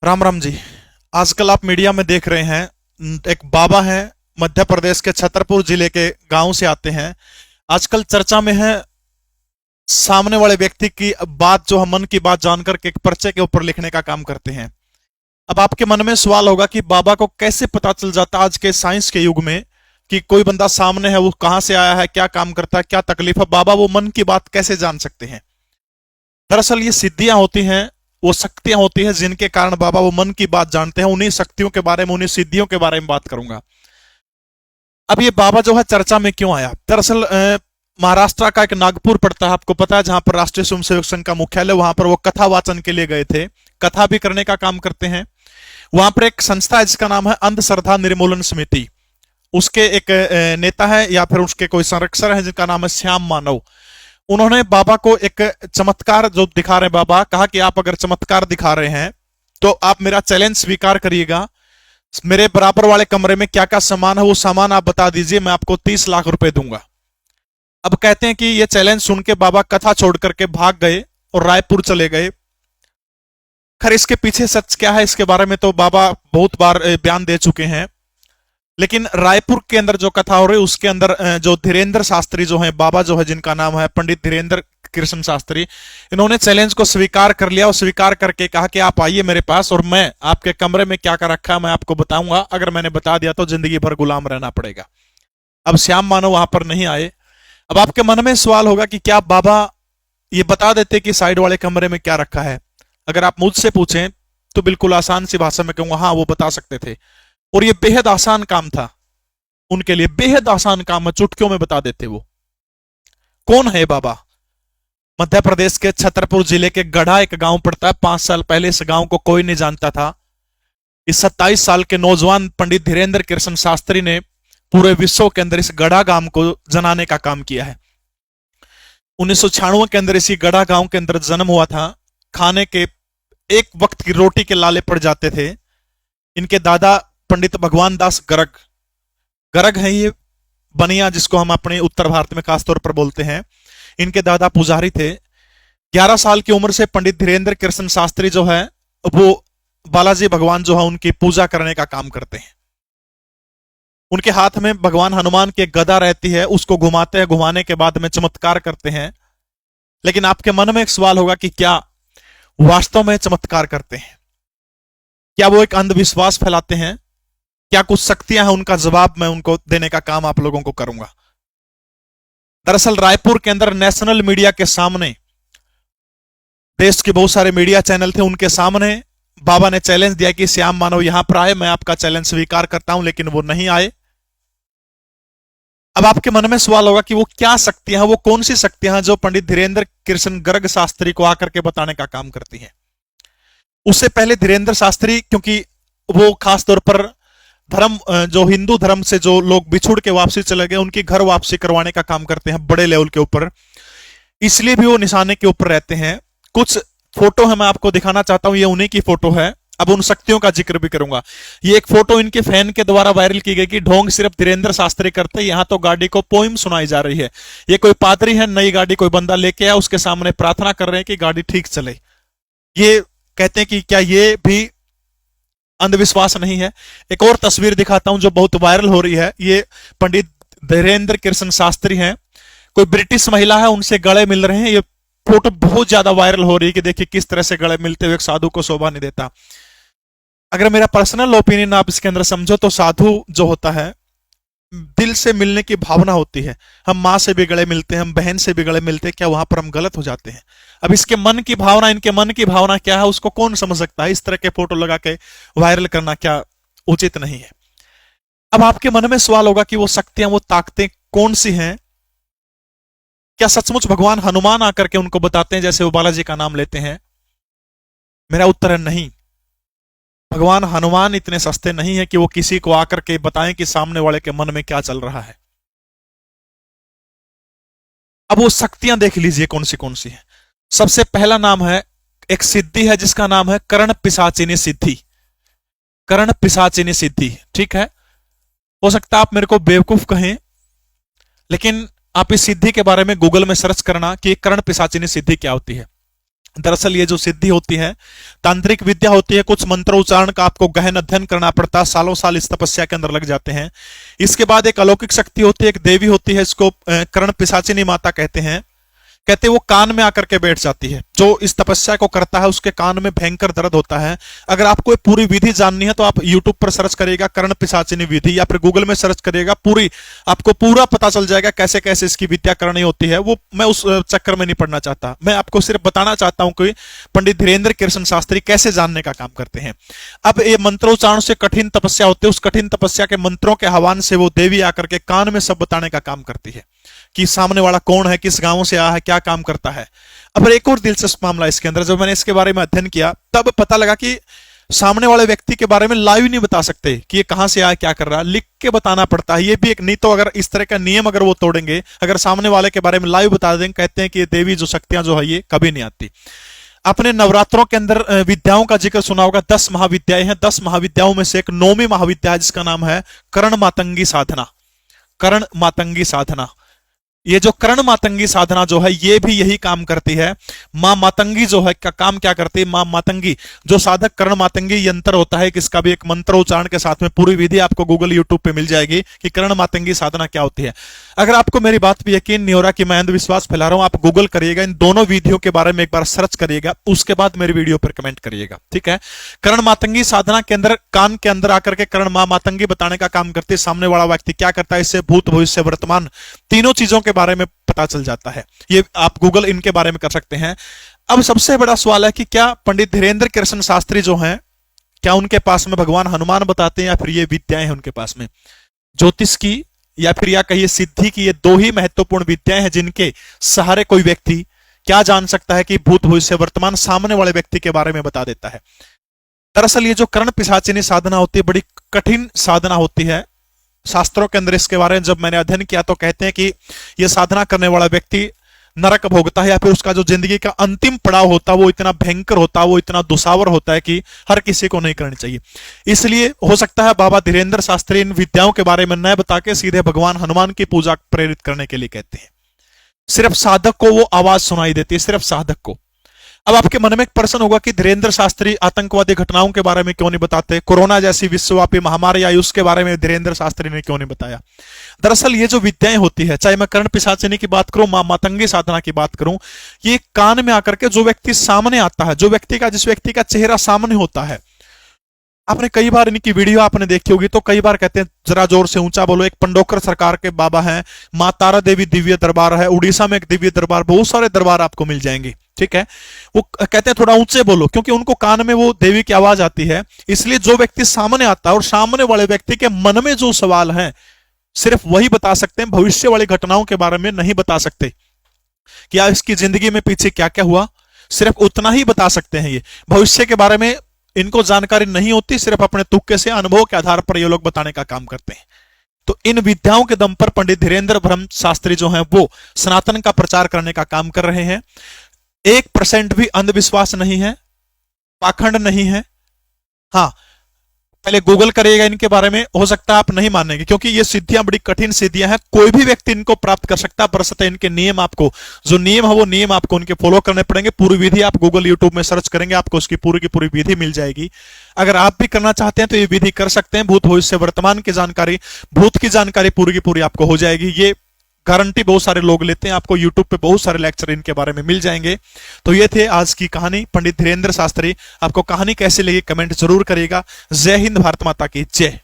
राम राम जी। आजकल आप मीडिया में देख रहे हैं, एक बाबा हैं, मध्य प्रदेश के छतरपुर जिले के गांव से आते हैं। आजकल चर्चा में है, सामने वाले व्यक्ति की बात जो हम मन की बात जानकर के एक पर्चे के ऊपर लिखने का काम करते हैं। अब आपके मन में सवाल होगा कि बाबा को कैसे पता चल जाता आज के साइंस के युग में कि कोई बंदा सामने है, वो कहां से आया है, क्या काम करता है, क्या तकलीफ है, बाबा वो मन की बात कैसे जान सकते हैं। दरअसल ये सिद्धियां होती हैं, वो शक्तियां होती हैं जिनके कारण बाबा वो मन की बात जानते हैं। उन्हीं शक्तियों के बारे में, उन्हीं सिद्धियों के बारे में बात करूंगा। अब ये बाबा जो है चर्चा में क्यों आया, दरअसल महाराष्ट्र का एक नागपुर पड़ता है, आपको पता है, जहां पर राष्ट्रीय स्वयंसेवक संघ का मुख्यालय, वहां पर वो कथा वाचन के लिए गए थे, कथा भी करने का काम करते हैं। वहां पर एक संस्था है जिसका नाम है अंधश्रद्धा निर्मूलन समिति। उसके एक नेता है या फिर उसके कोई संरक्षक है जिनका नाम है श्याम मानव। उन्होंने बाबा को एक चमत्कार जो दिखा रहे, बाबा कहा कि आप अगर चमत्कार दिखा रहे हैं तो आप मेरा चैलेंज स्वीकार करिएगा। मेरे बराबर वाले कमरे में क्या क्या सामान है, वो सामान आप बता दीजिए, मैं आपको 30 लाख रुपए दूंगा। अब कहते हैं कि ये चैलेंज सुन के बाबा कथा छोड़ करके भाग गए और रायपुर चले गए। खैर इसके पीछे सच क्या है, इसके बारे में तो बाबा बहुत बार बयान दे चुके हैं। लेकिन रायपुर के अंदर जो कथा हो रही है उसके अंदर जो धीरेन्द्र शास्त्री जो है, बाबा जो है जिनका नाम है पंडित धीरेन्द्र कृष्ण शास्त्री, इन्होंने चैलेंज को स्वीकार कर लिया और स्वीकार करके कहा कि आप आइए मेरे पास और मैं आपके कमरे में क्या क्या रखा है मैं आपको बताऊंगा। अगर मैंने बता दिया तो जिंदगी भर गुलाम रहना पड़ेगा। अब श्याम मानव वहां पर नहीं आए। अब आपके मन में सवाल होगा कि क्या बाबा ये बता देते कि साइड वाले कमरे में क्या रखा है। अगर आप मुझसे पूछें तो बिल्कुल आसान सी भाषा में कहूंगा, हाँ वो बता सकते थे। और ये बेहद आसान काम था उनके लिए, बेहद आसान काम है, चुटकियों में बता देते वो। कौन है बाबा? मध्य प्रदेश के छतरपुर जिले के गढ़ा एक गांव पड़ता है। 5 साल पहले इस गांव को कोई नहीं जानता था। इस 27 साल के नौजवान पंडित धीरेन्द्र कृष्ण शास्त्री ने पूरे विश्व के अंदर इस गढ़ा गांव को जनाने का काम किया है। 1996 के अंदर इसी गढ़ा गांव के अंदर जन्म हुआ था। खाने के एक वक्त की रोटी के लाले पड़ जाते थे। इनके दादा पंडित भगवान दास गर्ग, गर्ग है ये बनिया जिसको हम अपने उत्तर भारत में खासतौर पर बोलते हैं। इनके दादा पुजारी थे। 11 साल की उम्र से पंडित धीरेन्द्र कृष्ण शास्त्री जो है वो बालाजी भगवान जो है उनकी पूजा करने का काम करते हैं। उनके हाथ में भगवान हनुमान की एक गदा रहती है, उसको घुमाते हैं, घुमाने के बाद में चमत्कार करते हैं। लेकिन आपके मन में एक सवाल होगा कि क्या वास्तव में चमत्कार करते हैं? क्या वो एक अंधविश्वास फैलाते हैं? क्या कुछ शक्तियां हैं? उनका जवाब मैं उनको देने का काम आप लोगों को करूंगा। दरअसल रायपुर के अंदर नेशनल मीडिया के सामने, देश के बहुत सारे मीडिया चैनल थे, उनके सामने बाबा ने चैलेंज दिया कि श्याम मानव यहां पर आए, मैं आपका चैलेंज स्वीकार करता हूं। लेकिन वो नहीं आए। अब आपके मन में सवाल होगा कि वो क्या शक्तियां हैं, वो कौन सी शक्तियां हैं जो पंडित धीरेन्द्र कृष्ण गर्ग शास्त्री को आकर के बताने का काम करती हैं। उससे पहले धीरेन्द्र शास्त्री, क्योंकि वो खासतौर पर धर्म, जो हिंदू धर्म से जो लोग बिछुड़ के वापसी चले गए उनकी घर वापसी करवाने का काम करते हैं बड़े लेवल के ऊपर, इसलिए भी वो निशाने के ऊपर रहते हैं। कुछ फोटो है मैं आपको दिखाना चाहता हूं, ये उन्हीं की फोटो है। अब उन शक्तियों का जिक्र भी करूंगा। ये एक फोटो इनके फैन के द्वारा वायरल की गई कि ढोंग सिर्फ धीरेन्द्र शास्त्री करते, यहां तो गाड़ी को पोइम सुनाई जा रही है। ये कोई पादरी है, नई गाड़ी कोई बंदा लेके आया, उसके सामने प्रार्थना कर रहे हैं कि गाड़ी ठीक चले। ये कहते हैं कि क्या ये भी अंधविश्वास नहीं है? एक और तस्वीर दिखाता हूं जो बहुत वायरल हो रही है। ये पंडित धीरेन्द्र कृष्ण शास्त्री हैं, कोई ब्रिटिश महिला है, उनसे गले मिल रहे हैं। ये फोटो बहुत ज्यादा वायरल हो रही है कि देखिए किस तरह से गले मिलते हुए एक साधु को शोभा नहीं देता। अगर मेरा पर्सनल ओपिनियन आप इसके अंदर समझो तो साधु जो होता है दिल से मिलने की भावना होती है। हम माँ से भी गले मिलते हैं, हम बहन से भी गले मिलते हैं, क्या वहां पर हम गलत हो जाते हैं? अब इसके मन की भावना, इनके मन की भावना क्या है उसको कौन समझ सकता है? इस तरह के फोटो लगा के वायरल करना क्या उचित नहीं है। अब आपके मन में सवाल होगा कि वो शक्तियां, वो ताकतें कौन सी हैं? क्या सचमुच भगवान हनुमान आकर के उनको बताते हैं जैसे वो बालाजी का नाम लेते हैं? मेरा उत्तर है नहीं। भगवान हनुमान इतने सस्ते नहीं है कि वो किसी को आकर के बताएं कि सामने वाले के मन में क्या चल रहा है। अब वो शक्तियां देख लीजिए कौन सी है। सबसे पहला नाम है, एक सिद्धि है जिसका नाम है कर्ण पिशाचिनी सिद्धि। कर्ण पिशाचिनी सिद्धि, ठीक है। हो सकता है आप मेरे को बेवकूफ कहें, लेकिन आप इस सिद्धि के बारे में गूगल में सर्च करना कि कर्ण पिशाचिनी सिद्धि क्या होती है। दरअसल ये जो सिद्धि होती है, तांत्रिक विद्या होती है, कुछ मंत्र उच्चारण का आपको गहन अध्ययन करना पड़ता है, सालों साल इस तपस्या के अंदर लग जाते हैं। इसके बाद एक अलौकिक शक्ति होती है, एक देवी होती है, इसको कर्ण पिशाचिनी माता कहते हैं। कहते वो कान में आकर के बैठ जाती है, जो इस तपस्या को करता है उसके कान में भयंकर दर्द होता है। अगर आपको पूरी विधि जाननी है तो आप YouTube पर सर्च करिएगा कर्ण पिशाचिनी विधि, या फिर गूगल में सर्च करिएगा, आपको पूरा पता चल जाएगा कैसे कैसे इसकी विद्या करनी होती है। वो मैं उस चक्कर में नहीं पड़ना चाहता, मैं आपको सिर्फ बताना चाहता हूं कि पंडित धीरेन्द्र कृष्ण शास्त्री कैसे जानने का काम करते हैं। अब ये मंत्रोच्चारण से कठिन तपस्या होती है, उस कठिन तपस्या के मंत्रों के हवान से वो देवी आकर के कान में सब बताने का काम करती है कि सामने वाला कौन है, किस गांव से आया है, क्या काम करता है। अब एक और दिलचस्प मामला इसके अंदर, जब मैंने इसके बारे में अध्ययन किया तब पता लगा कि सामने वाले व्यक्ति के बारे में लाइव नहीं बता सकते कि ये कहां से आया, क्या कर रहा है, लिख के बताना पड़ता है। ये भी एक, नहीं तो अगर इस तरह का नियम अगर वो तोड़ेंगे, अगर सामने वाले के बारे में लाइव बता देंगे, कहते हैं कि ये देवी जो शक्तियां जो है ये कभी नहीं आती। अपने नवरात्रों के अंदर विद्याओं का जिक्र सुना होगा, 10 महाविद्याएं हैं। 10 महाविद्याओं में से एक 9वीं महाविद्या जिसका नाम है कर्ण मातंगी साधना। कर्ण मातंगी साधना, ये जो कर्ण मातंगी साधना जो है ये भी यही काम करती है। मां मातंगी जो है का काम क्या करती है, मां मातंगी जो साधक कर्ण मातंगी यंत्र होता है, किसका भी एक मंत्र उच्चारण के साथ में पूरी विधि आपको गूगल यूट्यूब पे मिल जाएगी कि कर्ण मातंगी साधना क्या होती है। अगर आपको मेरी बात पे यकीन नहीं हो रहा कि मैं अंधविश्वास फैला रहा हूं, आप गूगल करिएगा, इन दोनों विधियों के बारे में एक बार सर्च करिएगा, उसके बाद मेरी वीडियो पर कमेंट करिएगा, ठीक है। कर्ण मातंगी साधना के अंदर कान के अंदर आकर के कर्ण मां मातंगी बताने का काम करती है। सामने वाला व्यक्ति क्या करता है, इससे भूत भविष्य वर्तमान तीनों चीजों के बारे में पता चल जाता है। ये आप गूगल इनके बारे में कर सकते हैं। अब सबसे बड़ा सवाल है कि क्या पंडित धीरेन्द्र कृष्ण शास्त्री जो हैं, क्या उनके पास में भगवान हनुमान बताते हैं या फिर ये विद्याएं हैं उनके पास में, ज्योतिष की या फिर या कहिए सिद्धि की। ये दो ही महत्वपूर्ण विद्याएं हैं जिनके सहारे कोई व्यक्ति क्या जान सकता है कि भूत भविष्य वर्तमान सामने वाले व्यक्ति के बारे में बता देता है। दरअसल ये जो कर्ण पिशाचिनी साधना होती है बड़ी कठिन साधना होती है। शास्त्रों के अंदर इसके बारे में जब मैंने अध्ययन किया तो कहते हैं कि यह साधना करने वाला व्यक्ति नरक भोगता है, या फिर उसका जो जिंदगी का अंतिम पड़ाव होता है वो इतना भयंकर होता है, वो इतना दुसावर होता है कि हर किसी को नहीं करनी चाहिए। इसलिए हो सकता है बाबा धीरेन्द्र शास्त्री इन विद्याओं के बारे में न बता के सीधे भगवान हनुमान की पूजा प्रेरित करने के लिए कहते हैं। सिर्फ साधक को वो आवाज सुनाई देती है, सिर्फ साधक को। अब आपके मन में एक प्रश्न होगा कि धीरेन्द्र शास्त्री आतंकवादी घटनाओं के बारे में क्यों नहीं बताते, कोरोना जैसी विश्वव्यापी महामारी आई उसके बारे में धीरेन्द्र शास्त्री ने क्यों नहीं बताया। दरअसल ये जो विद्याएं होती है, चाहे मैं कर्ण पिशाचिनी की बात करूं, मां मातंगी साधना की बात करूं, ये कान में आकर के जो व्यक्ति सामने आता है, जिस व्यक्ति का चेहरा सामने होता है, आपने कई बार इनकी वीडियो आपने देखी होगी तो कई बार कहते हैं जरा जोर से ऊंचा बोलो। एक पंडोकर सरकार के बाबा हैं, मां तारा देवी दिव्य दरबार है, उड़ीसा में एक दिव्य दरबार, बहुत सारे दरबार आपको मिल जाएंगे, ठीक है। वो कहते हैं थोड़ा ऊंचे बोलो, क्योंकि उनको कान में वो देवी की आवाज आती है। इसलिए जो व्यक्ति सामने आता है और सामने वाले व्यक्ति के मन में जो सवाल है सिर्फ वही बता सकते हैं, भविष्य वाली घटनाओं के बारे में नहीं बता सकते। क्या इसकी जिंदगी में पीछे क्या क्या हुआ, सिर्फ उतना ही बता सकते हैं। ये भविष्य के बारे में इनको जानकारी नहीं होती, सिर्फ अपने तुक्के से अनुभव के आधार पर ये लोग बताने का काम करते हैं। तो इन विद्याओं के दम पर पंडित धीरेन्द्र ब्रह्म शास्त्री जो हैं वो सनातन का प्रचार करने का काम कर रहे हैं। 1% भी अंधविश्वास नहीं है, पाखंड नहीं है। हाँ, पहले गूगल करिएगा इनके बारे में, हो सकता है आप नहीं मानेंगे, क्योंकि ये सिद्धियां बड़ी कठिन सिद्धियां हैं। कोई भी व्यक्ति इनको प्राप्त कर सकता है, बशर्ते इनके नियम आपको, जो नियम है वो नियम आपको उनके फॉलो करने पड़ेंगे। पूरी विधि आप गूगल यूट्यूब में सर्च करेंगे, आपको उसकी पूरी की पूरी विधि मिल जाएगी। अगर आप भी करना चाहते हैं तो ये विधि कर सकते हैं। भूत भविष्य वर्तमान की जानकारी, भूत की जानकारी पूरी की पूरी आपको हो जाएगी। ये गारंटी बहुत सारे लोग लेते हैं, आपको YouTube पे बहुत सारे लेक्चर इनके बारे में मिल जाएंगे। तो ये थे आज की कहानी पंडित धीरेन्द्र शास्त्री। आपको कहानी कैसी लगी कमेंट जरूर करिएगा। जय हिंद, भारत माता की जय।